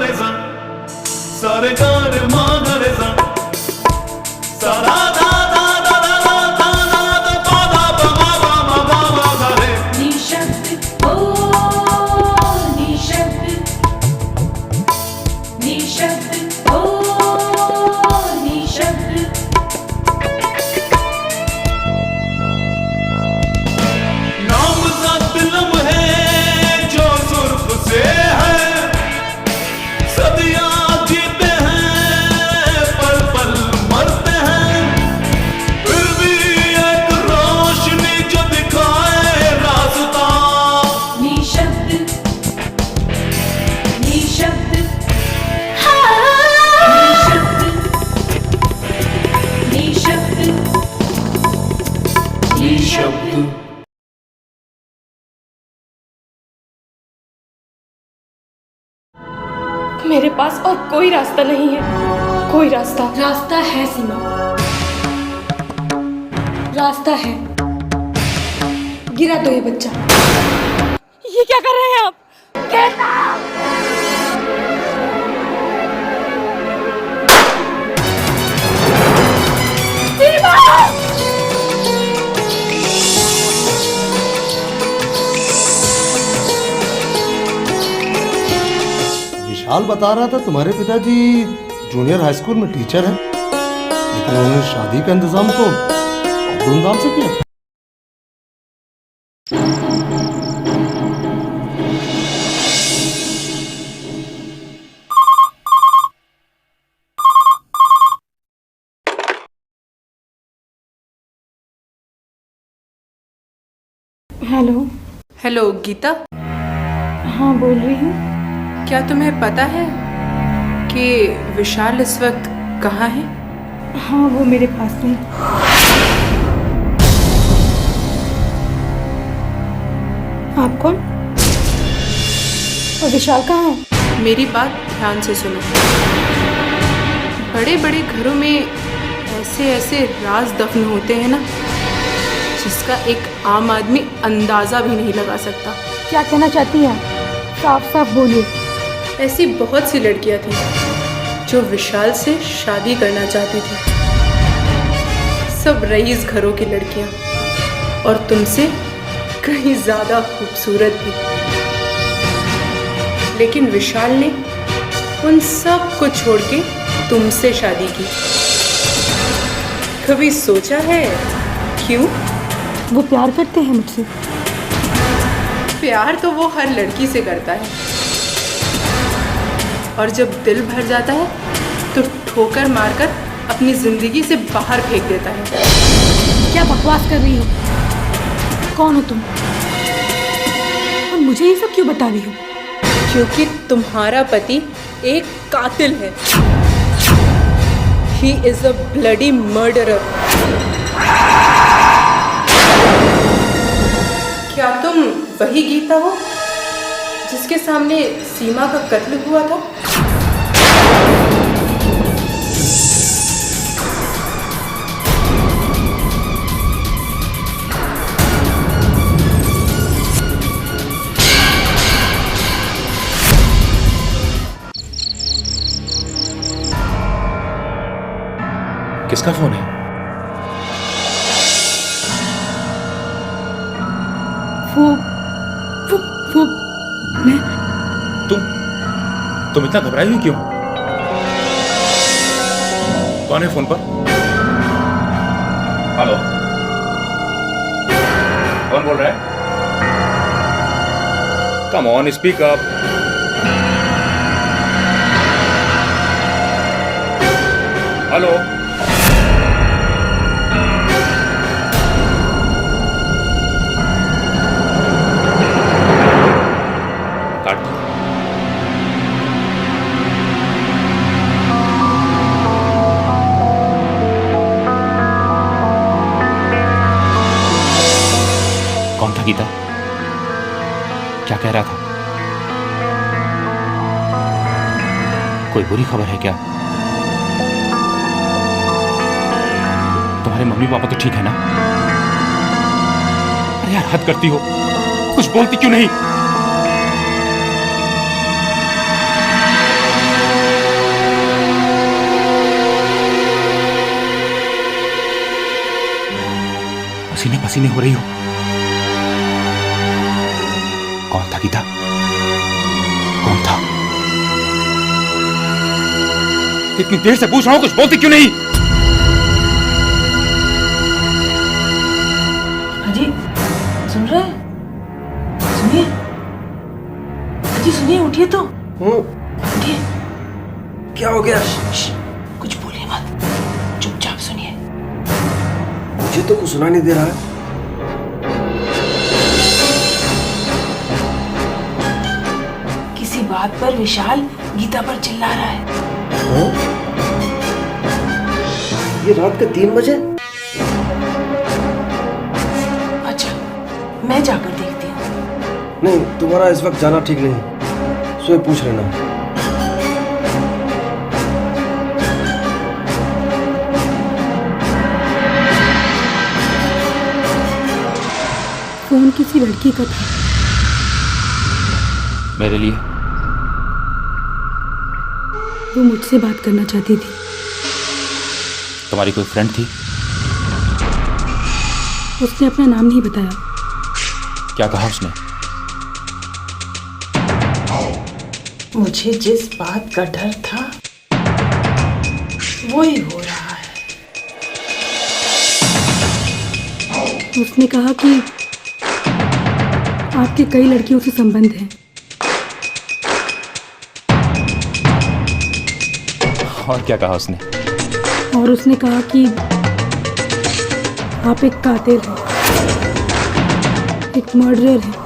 रे सा सा रे गा रे मा गा रे सा सा रा धा धा धा धा धा धा धा धा पा धा पा मा मा मा मा मा गा रे निशब्द ओ निशब्द निशब्द ओ निशब्द नामज़द लम्हे जो सुर्ख से है सदियां जीते हैं पल पल मरते हैं फिर भी एक रोशनी जो दिखाए रास्ता निशब्द निशब्द निशब्द निशब्द निशब्द मेरे पास और कोई रास्ता नहीं है, कोई रास्ता। रास्ता है सीमा, रास्ता है। गिरा दो ये बच्चा। ये क्या कर रहे हैं आप? विशाल बता रहा था तुम्हारे पिताजी जूनियर हाई स्कूल में टीचर हैं, लेकिन उन्होंने शादी का इंतजाम तो धूमधाम से किया था। हेलो। हेलो गीता, हाँ बोल रही हूँ। क्या तुम्हें पता है कि विशाल इस वक्त कहाँ है? हाँ वो मेरे पास में। आप कौन? और विशाल कहाँ है? मेरी बात ध्यान से सुनो। बड़े बड़े घरों में ऐसे ऐसे राज दफन होते हैं ना, जिसका एक आम आदमी अंदाज़ा भी नहीं लगा सकता। क्या कहना चाहती हैं? साफ साफ बोलिए। ऐसी बहुत सी लड़कियां थीं जो विशाल से शादी करना चाहती थी, सब रईस घरों की लड़कियां, और तुमसे कहीं ज़्यादा खूबसूरत भी। लेकिन विशाल ने उन सब को छोड़ के तुमसे शादी की। कभी सोचा है क्यों? वो प्यार करते हैं मुझसे। प्यार तो वो हर लड़की से करता है, और जब दिल भर जाता है तो ठोकर मारकर अपनी जिंदगी से बाहर फेंक देता है। क्या बकवास कर रही हो? कौन हो तुम? और मुझे ये सब क्यों बता रही हो? क्योंकि तुम्हारा पति एक कातिल है। He is a bloody murderer. क्या तुम वही गीता हो जिसके सामने सीमा का कत्ल हुआ था? किसका फोन है? वो मैं। तुम इतना घबराई हुई क्यों? कौन है फोन पर? हेलो, कौन बोल रहा है? Come on, speak up. Hello, कौन था गीता? क्या कह रहा था? कोई बुरी खबर है क्या? तुम्हारे मम्मी पापा तो ठीक है ना? अरे यार, हद करती हो, कुछ बोलती क्यों नहीं? पसीने पसीने हो रही हो। कौन था गीता? कौन था? इतनी देर से पूछ रहा हूं, कुछ बोलती क्यों नहीं? अजी सुन रहे हैं? सुनिए अजी, सुनिए, उठिए तो। उठिए। क्या हो गया? कुछ बोलिए मत, चुपचाप सुनिए। मुझे तो कुछ सुनाई नहीं दे रहा है। किसी बात पर विशाल गीता पर चिल्ला रहा है। ये रात के 3 बजे? अच्छा, मैं जाकर देखती हूँ। नहीं, तुम्हारा इस वक्त जाना ठीक नहीं। सोए पूछ लेना। फोन किसी लड़की का था। मेरे लिए? वो मुझसे बात करना चाहती थी। तुम्हारी कोई फ्रेंड थी? उसने अपना नाम नहीं बताया। क्या कहा उसने? मुझे जिस बात का डर था वही हो रहा है। उसने कहा कि आपके कई लड़कियों से संबंध हैं। और क्या कहा उसने? और उसने कहा कि आप एक कातिल हैं, एक मर्डरर हैं।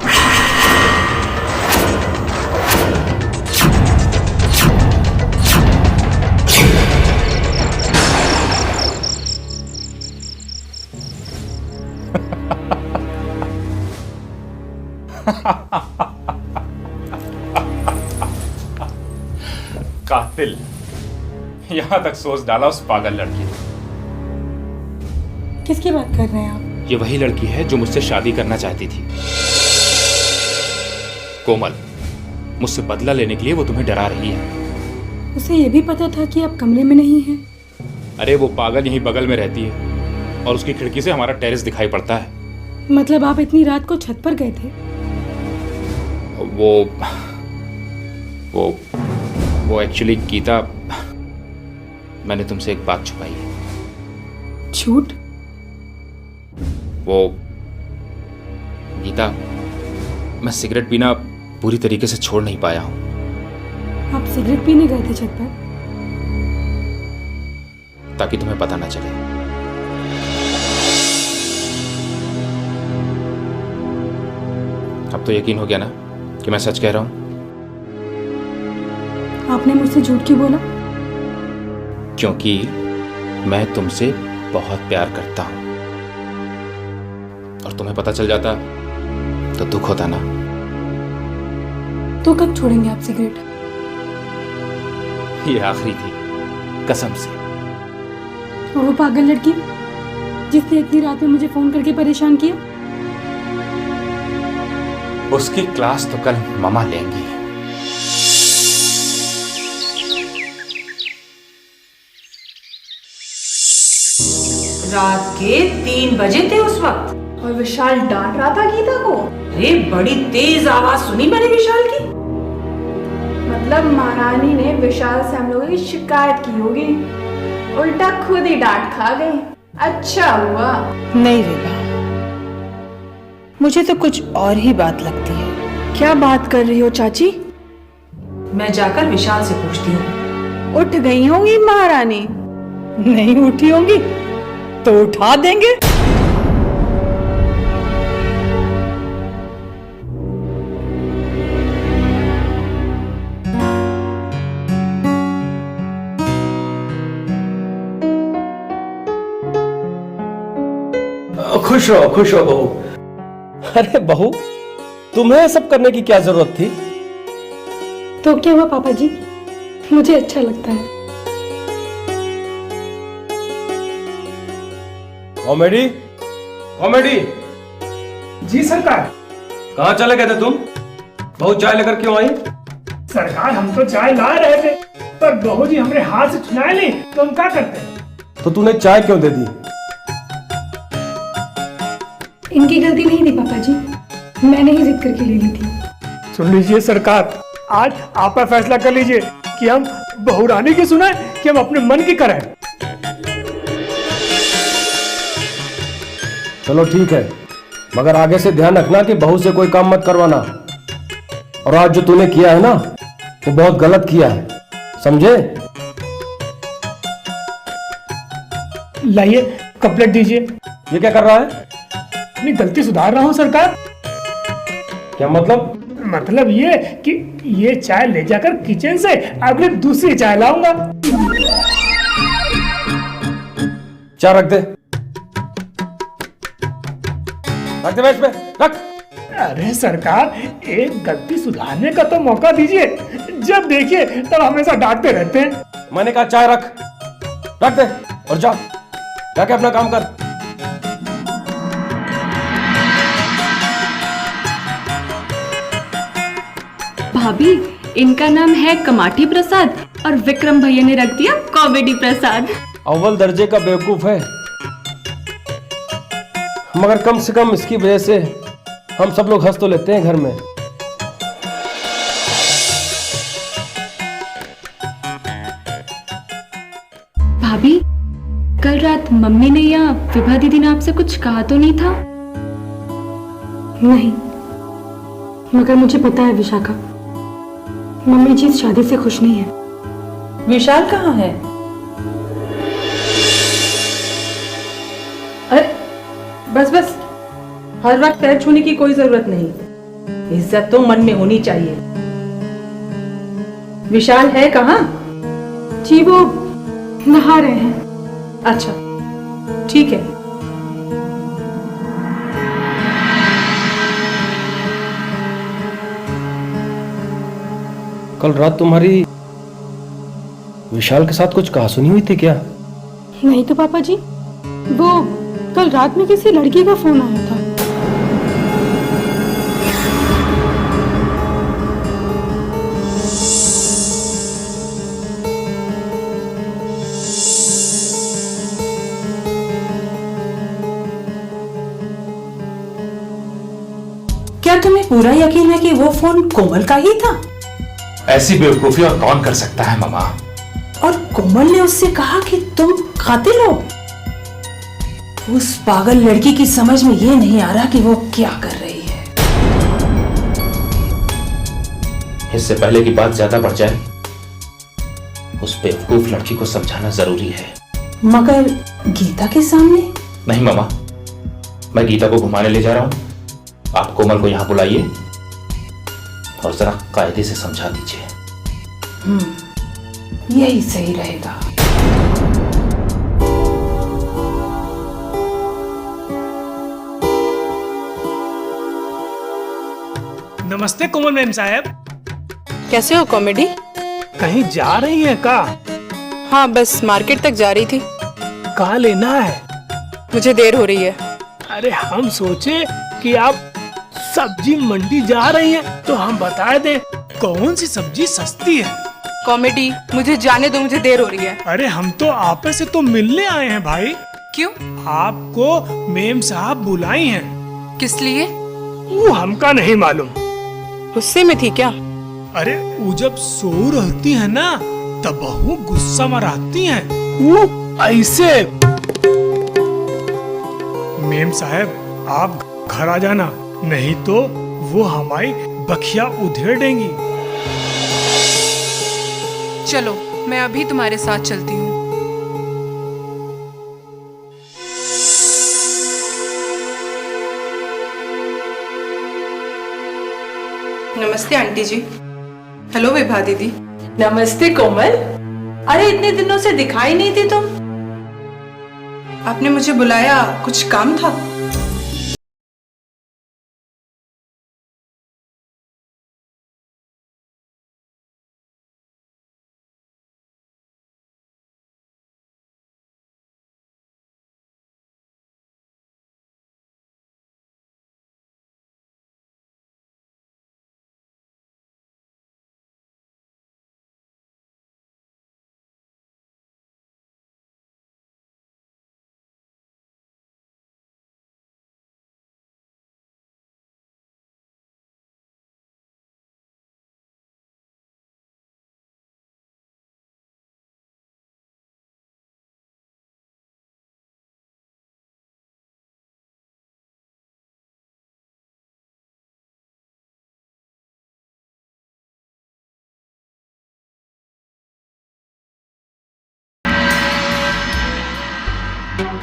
कातिल? यहां तक सोच डाला उस पागल लड़की ने। किसकी बात कर रहे हैं आप? ये वही लड़की है जो मुझसे शादी करना चाहती थी। कोमल, मुझसे बदला लेने के लिए वो तुम्हें डरा रही है। उसे ये भी पता था कि आप कमरे में नहीं हैं। अरे वो पागल यहीं बगल में रहती है और उसकी खिड़की से हमारा टेरेस दिखाई पड़ता है। मतलब आप इतनी रात को छत पर गए थे? वो एक्चुअली गीता, मैंने तुमसे एक बात छुपाई है। झूठ? वो गीता, मैं सिगरेट पीना पूरी तरीके से छोड़ नहीं पाया हूं। आप सिगरेट पीने गए थे छत पर? ताकि तुम्हें पता ना चले। अब तो यकीन हो गया ना कि मैं सच कह रहा हूं? आपने मुझसे झूठ क्यों बोला? क्योंकि मैं तुमसे बहुत प्यार करता हूं और तुम्हें पता चल जाता तो दुख होता ना। तो कब छोड़ेंगे आप सिगरेट? ये आखिरी थी, कसम से। और वो पागल लड़की जिसने इतनी रात में मुझे फोन करके परेशान किया? उसकी क्लास तो कल ममा लेंगी। रात के 3 बजे थे उस वक्त। और विशाल डांट रहा था गीता को। अरे बड़ी तेज आवाज सुनी मैंने विशाल की। मतलब महारानी ने विशाल से हम लोगों की शिकायत की होगी, उल्टा खुद ही डांट खा गई। अच्छा हुआ। नहीं रेबा, मुझे तो कुछ और ही बात लगती है। क्या बात कर रही हो चाची? मैं जाकर विशाल से पूछती हूँ। उठ गई होंगी महारानी। नहीं उठी होंगी तो उठा देंगे। खुश रहो बहू। अरे बहू, तुम्हें सब करने की क्या जरूरत थी? तो क्या हुआ पापा जी, मुझे अच्छा लगता है। Comedy comedy. जी सरकार। कहाँ चले गए थे तुम? बहू चाय लेकर क्यों आई? सरकार, हम तो चाय ला रहे थे, पर बहू जी हमरे हाथ से छुड़ाए नहीं तो हम क्या करते? तो तूने चाय क्यों दे दी? इनकी गलती नहीं थी पापा जी, मैंने ही जिद करके ले ली थी। सुन लीजिए सरकार, आज आप फैसला कर लीजिए कि हम बहुरानी की सुनाए कि हम अपने मन की करें। चलो ठीक है, मगर आगे से ध्यान रखना कि बहू से कोई काम मत करवाना। और आज जो तूने किया है ना, वो बहुत गलत किया है, समझे? लाइए कपलेट दीजिए। ये क्या कर रहा है? अपनी गलती सुधार रहा हूँ सरकार। क्या मतलब? मतलब ये कि ये चाय ले जाकर किचन से अगली दूसरी चाय लाऊंगा। चाय रख दे, रख दे बेंच पे, रख। अरे सरकार, एक गलती सुधारने का तो मौका दीजिए। जब देखिए तब हमेशा डांटते रहते हैं। मैंने कहा चाय रख, रख दे और जा, जाके अपना काम कर। भाभी, इनका नाम है कमाठी प्रसाद और विक्रम भैया ने रख दिया कॉमेडी प्रसाद। अव्वल दर्जे का बेवकूफ है, मगर कम से कम इसकी वजह से हम सब लोग हंस तो लेते हैं घर में। भाभी, कल रात मम्मी ने या विभा दीदी ने आपसे कुछ कहा तो नहीं था? नहीं, मगर मुझे पता है विशाखा, मम्मी जी इस शादी से खुश नहीं है। विशाल कहाँ है? अरे बस बस, हर वक्त पैर छूने की कोई जरूरत नहीं। इज्जत तो मन में होनी चाहिए। विशाल है कहाँ? जी वो नहा रहे हैं। अच्छा ठीक है। कल रात तुम्हारी विशाल के साथ कुछ कहा सुनी हुई थी क्या? नहीं तो पापा जी, वो कल रात में किसी लड़की का फोन आया था। क्या तुम्हें पूरा यकीन है कि वो फोन कोमल का ही था? ऐसी बेवकूफी और कौन कर सकता है मामा? और कोमल ने उससे कहा कि तुम कातिल हो? उस पागल लड़की की समझ में ये नहीं आ रहा कि वो क्या कर रही है। इससे पहले की बात ज्यादा बढ़ जाए, उस बेवकूफ लड़की को समझाना जरूरी है। मगर गीता के सामने? नहीं मामा, मैं गीता को घुमाने ले जा रहा हूं। आप कोमल को यहां बुलाइए और जरा कायदे से समझा दीजिए। यही सही रहेगा। नमस्ते कोमल मैम साहब। कैसे हो कॉमेडी? कहीं जा रही हैं का? हाँ, बस मार्केट तक जा रही थी। कहाँ लेना है? मुझे देर हो रही है। अरे हम सोचे कि आप सब्जी मंडी जा रही हैं, तो हम बता दें कौन सी सब्जी सस्ती है। कॉमेडी, मुझे जाने दो, मुझे देर हो रही है। अरे हम तो आप से तो मिलने आए हैं भाई। क्यों? आपको मेम साहब बुलाई हैं। किस लिए? वो हमका नहीं मालूम। गुस्से में थी क्या? अरे वो जब सो रहती है ना, तब बहु गुस्सा में रहती हैं। वो ऐसे। मेम साहब आप घर आ जाना, नहीं तो वो हमारी बखिया उधेड़ देंगी। चलो, मैं अभी तुम्हारे साथ चलती हूँ। नमस्ते आंटी जी। हेलो विभा दीदी। नमस्ते कोमल। अरे इतने दिनों से दिखाई नहीं थी तुम। आपने मुझे बुलाया, कुछ काम था?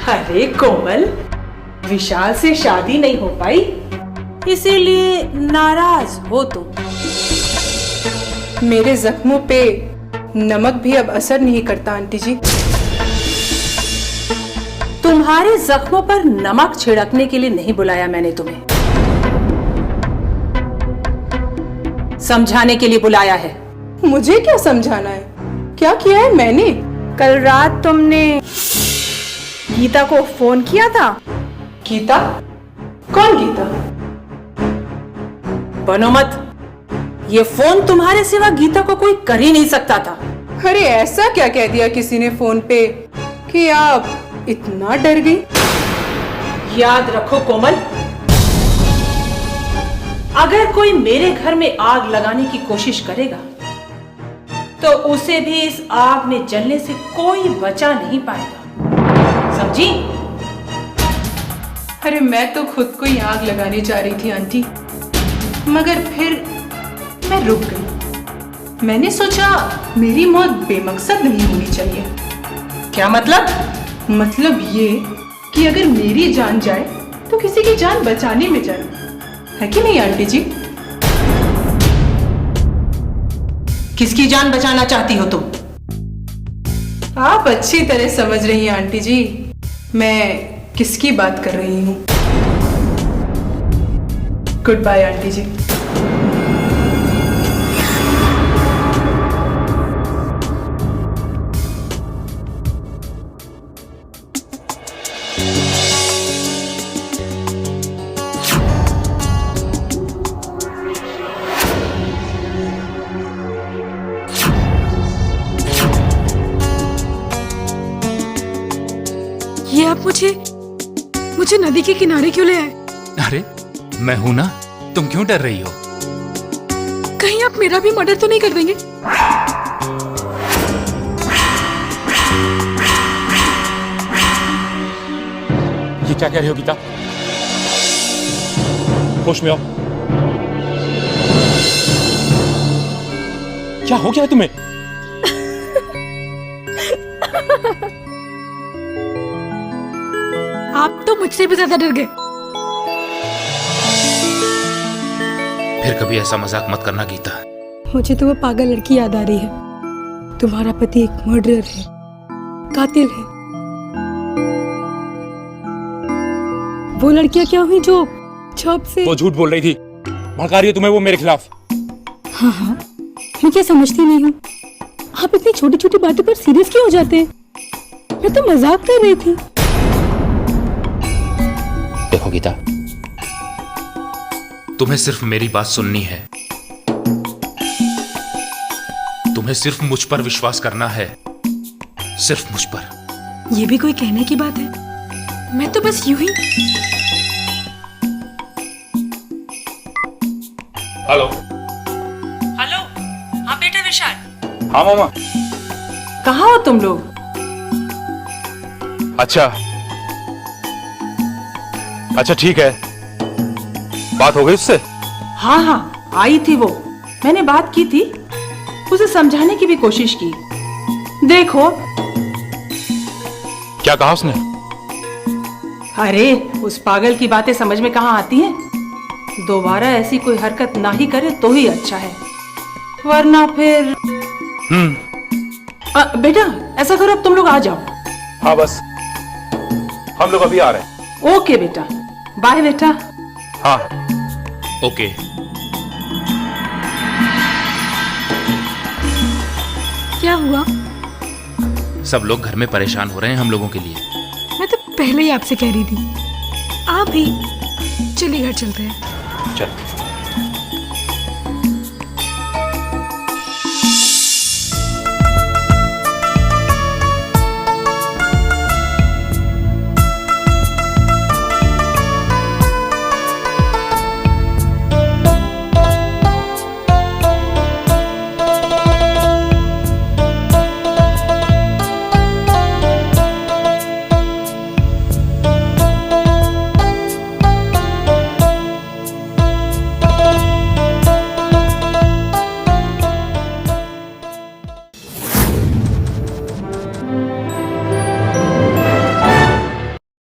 अरे कोमल, विशाल से शादी नहीं हो पाई इसीलिए नाराज हो तुम। मेरे जख्मों पे नमक भी अब असर नहीं करता आंटी जी। तुम्हारे जख्मों पर नमक छिड़कने के लिए नहीं बुलाया मैंने तुम्हें, समझाने के लिए बुलाया है। मुझे क्या समझाना है? क्या किया है मैंने? कल रात तुमने गीता को फोन किया था। गीता? कौन गीता? बनो मत, ये फोन तुम्हारे सिवा गीता को कोई कर ही नहीं सकता था। अरे ऐसा क्या कह दिया किसी ने फोन पे कि आप इतना डर गई? याद रखो कोमल, अगर कोई मेरे घर में आग लगाने की कोशिश करेगा तो उसे भी इस आग में जलने से कोई बचा नहीं पाएगा, समझी? अरे मैं तो खुद को ही आग लगाने जा रही थी आंटी, मगर फिर मैं रुक गई। मैंने सोचा मेरी मौत बेमकसद नहीं होनी चाहिए। क्या मतलब? मतलब ये कि अगर मेरी जान जाए तो किसी की जान बचाने में जाए, है कि नहीं आंटी जी? किसकी जान बचाना चाहती हो तुम? आप अच्छी तरह समझ रही हैं आंटी जी, मैं किसकी बात कर रही हूँ। गुड बाय आंटी जी। ये आप मुझे नदी के किनारे क्यों ले आए? अरे मैं हूं ना, तुम क्यों डर रही हो? कहीं आप मेरा भी मर्डर तो नहीं कर देंगे? ये क्या कह रही हो गीता? होश में आओ। क्या हो गया तुम्हें? आप तो मुझसे भी ज्यादा डर गए। फिर कभी ऐसा मजाक मत करना गीता। मुझे तो वो पागल लड़की याद आ रही है। तुम्हारा पति एक मर्डरर है, कातिल है। वो लड़कियां क्या हुई जो आपसे? वो झूठ बोल रही थी, भड़का रही है तुम्हें वो मेरे खिलाफ। हाँ हाँ, मैं क्या समझती नहीं हूँ। आप इतनी छोटी छोटी बातों पर सीरियस क्यों हो जाते हैं? मैं तो मजाक कर रही थी। देखो गीता, तुम्हें सिर्फ मेरी बात सुननी है। तुम्हें सिर्फ मुझ पर विश्वास करना है, सिर्फ मुझ पर। ये भी कोई कहने की बात है? मैं तो बस यूं ही। हेलो। हेलो, हाँ बेटा विशाल। हाँ मामा। कहाँ हो तुम लोग? अच्छा ठीक है, बात हो गई उससे? हाँ हाँ, आई थी वो, मैंने बात की थी, उसे समझाने की भी कोशिश की। देखो। क्या कहा उसने? अरे उस पागल की बातें समझ में कहाँ आती हैं? दोबारा ऐसी कोई हरकत ना ही करे तो ही अच्छा है, वरना फिर। बेटा ऐसा करो, अब तुम लोग आ जाओ। हाँ बस, हम लोग अभी आ रहे हैं। ओके बेटा, बाय बेटा। हाँ ओके। क्या हुआ? सब लोग घर में परेशान हो रहे हैं हम लोगों के लिए। मैं तो पहले ही आपसे कह रही थी। आप भी चलिए घर चलते हैं। चल।